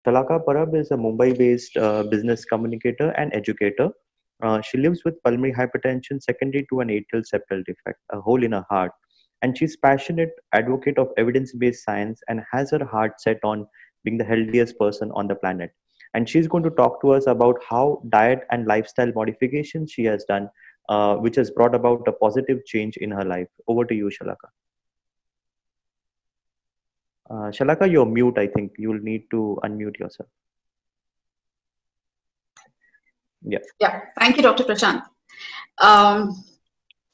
Shalaka Parab is a Mumbai-based business communicator and educator. She lives with pulmonary hypertension secondary to an atrial septal defect, a hole in her heart. And she's passionate advocate of evidence-based science and has her heart set on being the healthiest person on the planet. And she's going to talk to us about how diet and lifestyle modifications she has done, which has brought about a positive change in her life. Over to you, Shalaka. Shalaka, you're mute. I think you'll need to unmute yourself. Yeah. Yeah. Thank you, Dr. Prashant.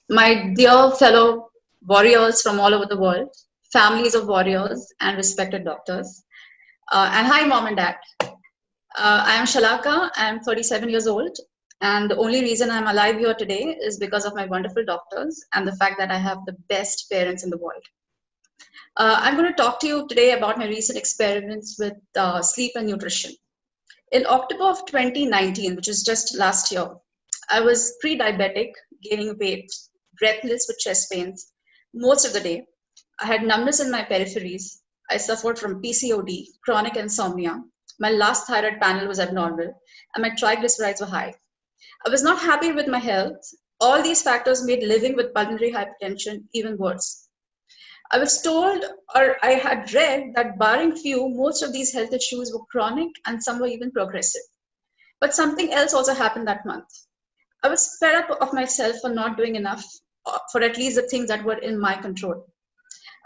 My dear fellow warriors from all over the world, families of warriors and respected doctors, and hi, mom and dad. I am Shalaka. I am 37 years old. And the only reason I'm alive here today is because of my wonderful doctors and the fact that I have the best parents in the world. I'm going to talk to you today about my recent experiments with sleep and nutrition. In October of 2019, which is just last year, I was pre-diabetic, gaining weight, breathless with chest pains most of the day. I had numbness in my peripheries. I suffered from PCOD, chronic insomnia. My last thyroid panel was abnormal, and my triglycerides were high. I was not happy with my health. All these factors made living with pulmonary hypertension even worse. I was told, or I had read, that barring few, most of these health issues were chronic and some were even progressive. But something else also happened that month. I was fed up of myself for not doing enough for at least the things that were in my control.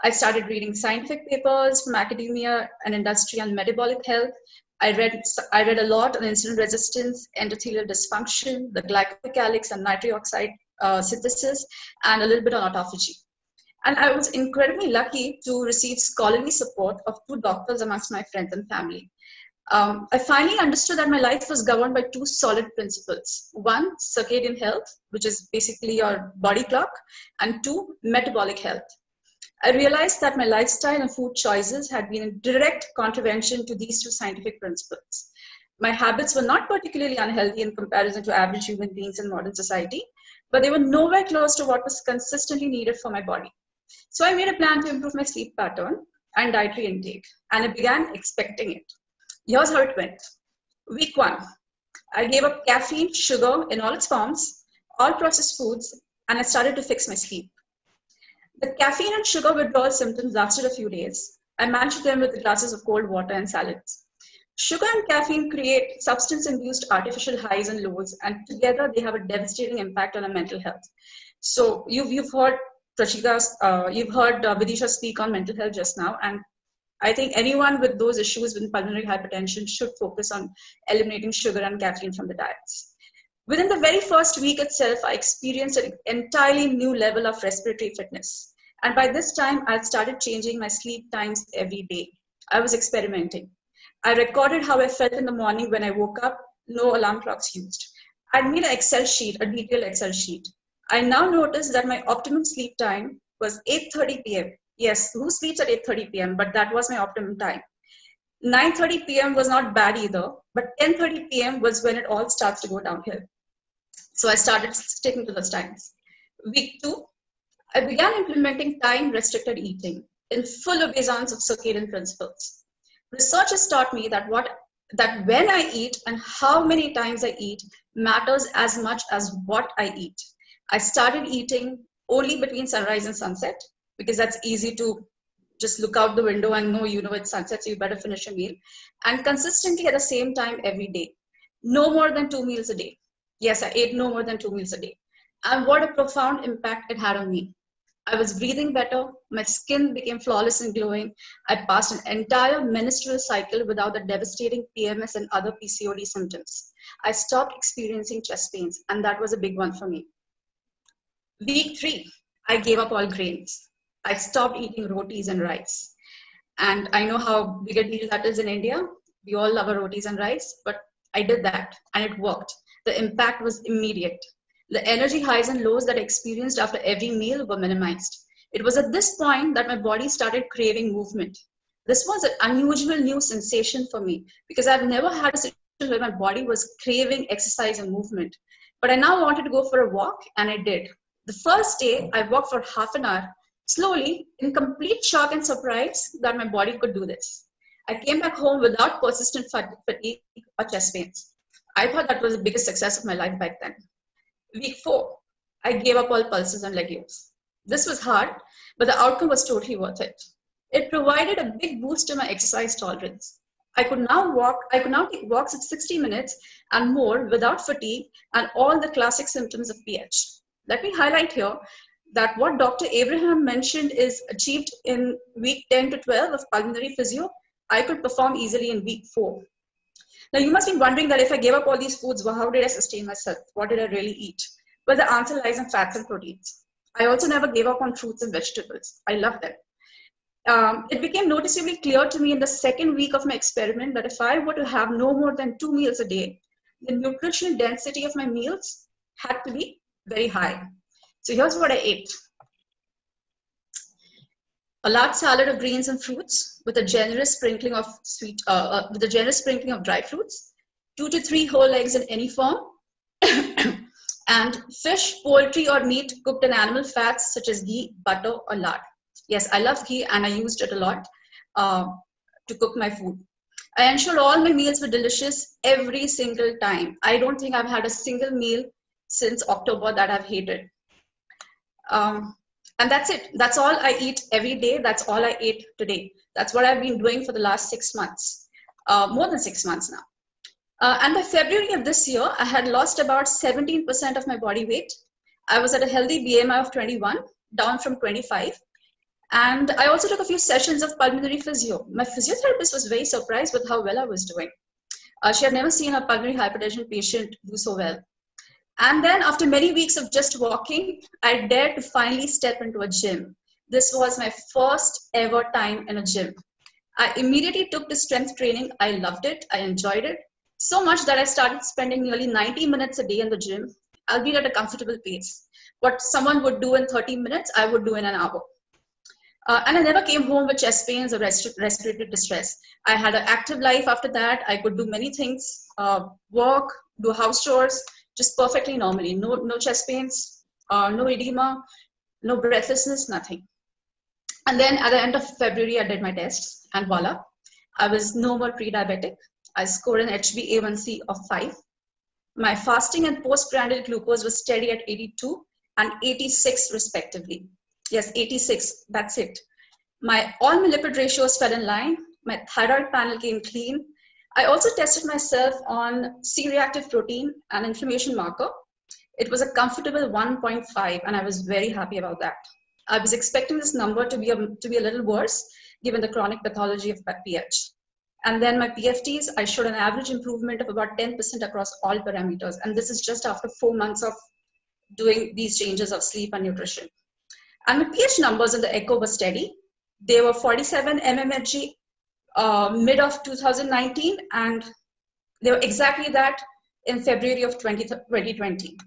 I started reading scientific papers from academia and industry on metabolic health. I read a lot on insulin resistance, endothelial dysfunction, the glycolytic calyx and nitric oxide synthesis, and a little bit on autophagy. And I was incredibly lucky to receive scholarly support of 2 doctors amongst my friends and family. I finally understood that my life was governed by 2 solid principles. 1, circadian health, which is basically your body clock, and 2, metabolic health. I realized that my lifestyle and food choices had been in direct contravention to these 2 scientific principles. My habits were not particularly unhealthy in comparison to average human beings in modern society, but they were nowhere close to what was consistently needed for my body. So I made a plan to improve my sleep pattern and dietary intake, and I began expecting it. Here's how it went. Week 1, I gave up caffeine, sugar in all its forms, all processed foods, and I started to fix my sleep. The caffeine and sugar withdrawal symptoms lasted a few days. I managed them with glasses of cold water and salads. Sugar and caffeine create substance-induced artificial highs and lows, and together they have a devastating impact on our mental health. So you've heard Vidisha speak on mental health just now, and I think anyone with those issues with pulmonary hypertension should focus on eliminating sugar and caffeine from the diets. Within the very first week itself, I experienced an entirely new level of respiratory fitness. And by this time, I had started changing my sleep times every day. I was experimenting. I recorded how I felt in the morning when I woke up, no alarm clocks used. I made an Excel sheet, a detailed Excel sheet. I now noticed that my optimum sleep time was 8:30 p.m. Yes, who sleeps at 8:30 p.m., but that was my optimum time. 9:30 p.m. was not bad either, but 10:30 p.m. was when it all starts to go downhill. So I started sticking to those times. Week 2, I began implementing time-restricted eating in full obeisance of circadian principles. Research has taught me that when I eat and how many times I eat matters as much as what I eat. I started eating only between sunrise and sunset because that's easy to just look out the window and know it's sunset, so you better finish a meal. And consistently at the same time every day. No more than 2 meals a day. Yes, I ate no more than 2 meals a day. And what a profound impact it had on me. I was breathing better. My skin became flawless and glowing. I passed an entire menstrual cycle without the devastating PMS and other PCOD symptoms. I stopped experiencing chest pains, and that was a big one for me. Week 3, I gave up all grains. I stopped eating rotis and rice. And I know how big a deal that is in India. We all love our rotis and rice, but I did that and it worked. The impact was immediate. The energy highs and lows that I experienced after every meal were minimized. It was at this point that my body started craving movement. This was an unusual new sensation for me because I've never had a situation where my body was craving exercise and movement. But I now wanted to go for a walk, and I did. The first day, I walked for half an hour, slowly, in complete shock and surprise that my body could do this. I came back home without persistent fatigue or chest pains. I thought that was the biggest success of my life back then. Week 4, I gave up all pulses and legumes. This was hard, but the outcome was totally worth it. It provided a big boost to my exercise tolerance. I could now take walks at 60 minutes and more without fatigue and all the classic symptoms of PH. Let me highlight here that what Dr. Abraham mentioned is achieved in week 10 to 12 of pulmonary physio. I could perform easily in week 4. Now, you must be wondering that if I gave up all these foods, well, how did I sustain myself? What did I really eat? Well, the answer lies in fats and proteins. I also never gave up on fruits and vegetables. I love them. It became noticeably clear to me in the second week of my experiment that if I were to have no more than 2 meals a day, the nutritional density of my meals had to be very high. So here's what I ate. A large salad of greens and fruits with a generous sprinkling of dry fruits, 2 to 3 whole eggs in any form, and fish, poultry, or meat cooked in animal fats such as ghee, butter, or lard. Yes, I love ghee and I used it a lot to cook my food. I ensured all my meals were delicious every single time. I don't think I've had a single meal since October that I've hated. And that's it. That's all I eat every day. That's all I ate today. That's what I've been doing for the last 6 months, more than 6 months now. And by February of this year, I had lost about 17% of my body weight. I was at a healthy BMI of 21, down from 25. And I also took a few sessions of pulmonary physio. My physiotherapist was very surprised with how well I was doing. She had never seen a pulmonary hypertension patient do so well. And then after many weeks of just walking, I dared to finally step into a gym. This was my first ever time in a gym. I immediately took to strength training. I loved it. I enjoyed it so much that I started spending nearly 90 minutes a day in the gym, albeit at a comfortable pace. What someone would do in 30 minutes, I would do in an hour. And I never came home with chest pains or respiratory distress. I had an active life after that. I could do many things, work, do house chores, just perfectly normally. No chest pains, no edema, no breathlessness, nothing. And then at the end of February, I did my tests and voila, I was no more pre-diabetic. I scored an HbA1c of 5. My fasting and postprandial glucose was steady at 82 and 86 respectively. Yes, 86, that's it. All my lipid ratios fell in line. My thyroid panel came clean. I also tested myself on C-reactive protein, an inflammation marker. It was a comfortable 1.5 and I was very happy about that. I was expecting this number to be a little worse given the chronic pathology of PH. And then my PFTs, I showed an average improvement of about 10% across all parameters. And this is just after 4 months of doing these changes of sleep and nutrition. And my pH numbers in the echo were steady. They were 47 mmHg mid of 2019, and they were exactly that in February of 2020.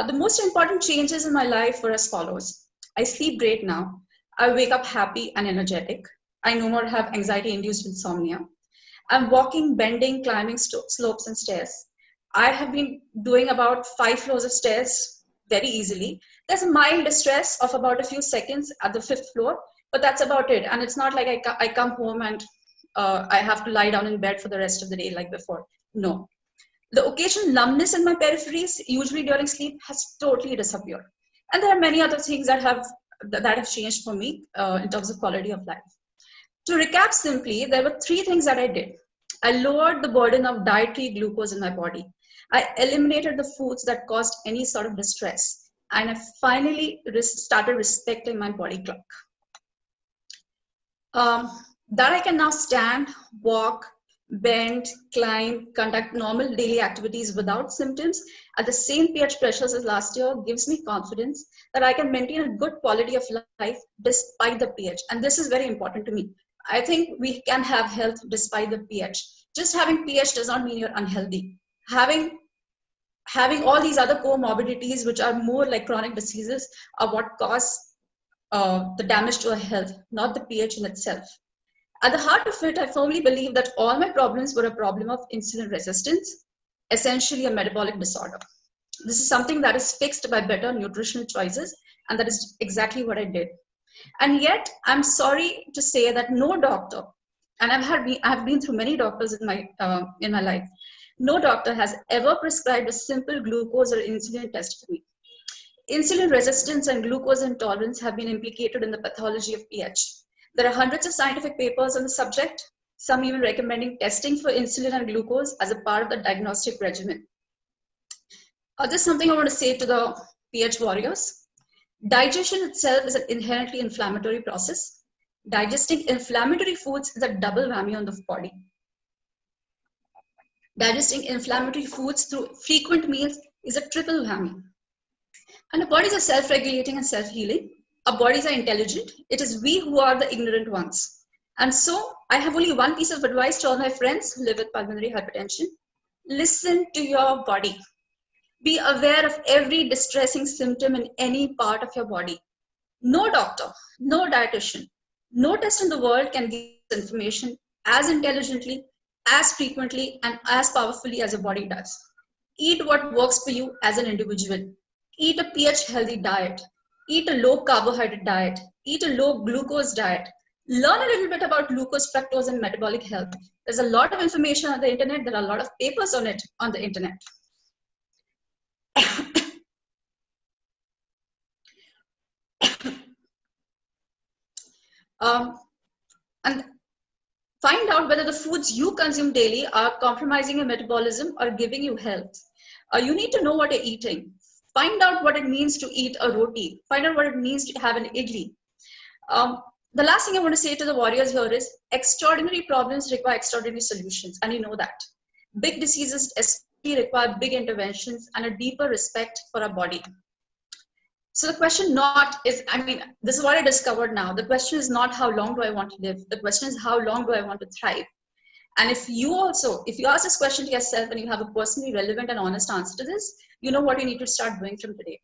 The most important changes in my life were as follows. I sleep great now. I wake up happy and energetic. I no more have anxiety-induced insomnia. I'm walking, bending, climbing slopes and stairs. I have been doing about 5 floors of stairs very easily. There's a mild distress of about a few seconds at the 5th floor, but that's about it. And it's not like I come home and I have to lie down in bed for the rest of the day like before. No. The occasional numbness in my peripheries, usually during sleep, has totally disappeared. And there are many other things that have changed for me in terms of quality of life. To recap simply, there were 3 things that I did. I lowered the burden of dietary glucose in my body. I eliminated the foods that caused any sort of distress. And I finally started respecting my body clock. That I can now stand, walk, bend, climb, conduct normal daily activities without symptoms at the same pH pressures as last year gives me confidence that I can maintain a good quality of life despite the pH. And this is very important to me. I think we can have health despite the pH. Just having pH does not mean you're unhealthy. Having all these other comorbidities, which are more like chronic diseases, are what cause the damage to our health, not the pH in itself. At the heart of it, I firmly believe that all my problems were a problem of insulin resistance, essentially a metabolic disorder. This is something that is fixed by better nutritional choices, and that is exactly what I did. And yet, I'm sorry to say that no doctor, and I've been through many doctors in my life. No doctor has ever prescribed a simple glucose or insulin test for me. Insulin resistance and glucose intolerance have been implicated in the pathology of pH. There are hundreds of scientific papers on the subject, some even recommending testing for insulin and glucose as a part of the diagnostic regimen. This is something I want to say to the pH warriors. Digestion itself is an inherently inflammatory process. Digesting inflammatory foods is a double whammy on the body. Digesting inflammatory foods through frequent meals is a triple whammy. And our bodies are self-regulating and self-healing. Our bodies are intelligent. It is we who are the ignorant ones. And so I have only one piece of advice to all my friends who live with pulmonary hypertension. Listen to your body. Be aware of every distressing symptom in any part of your body. No doctor, no dietitian, no test in the world can give this information as intelligently, as frequently, and as powerfully as your body does. Eat what works for you as an individual. Eat a pH healthy diet. Eat a low carbohydrate diet. Eat a low glucose diet. Learn a little bit about glucose, fructose, and metabolic health. There's a lot of information on the internet. There are a lot of papers on it on the internet. And find out whether the foods you consume daily are compromising your metabolism or giving you health. You need to know what you're eating. Find out what it means to eat a roti. Find out what it means to have an idli. The last thing I want to say to the warriors here is extraordinary problems require extraordinary solutions, and you know that. Big diseases especially require big interventions and a deeper respect for our body. So the question this is what I discovered now. The question is not how long do I want to live? The question is how long do I want to thrive? And if you ask this question to yourself and you have a personally relevant and honest answer to this, you know what you need to start doing from today.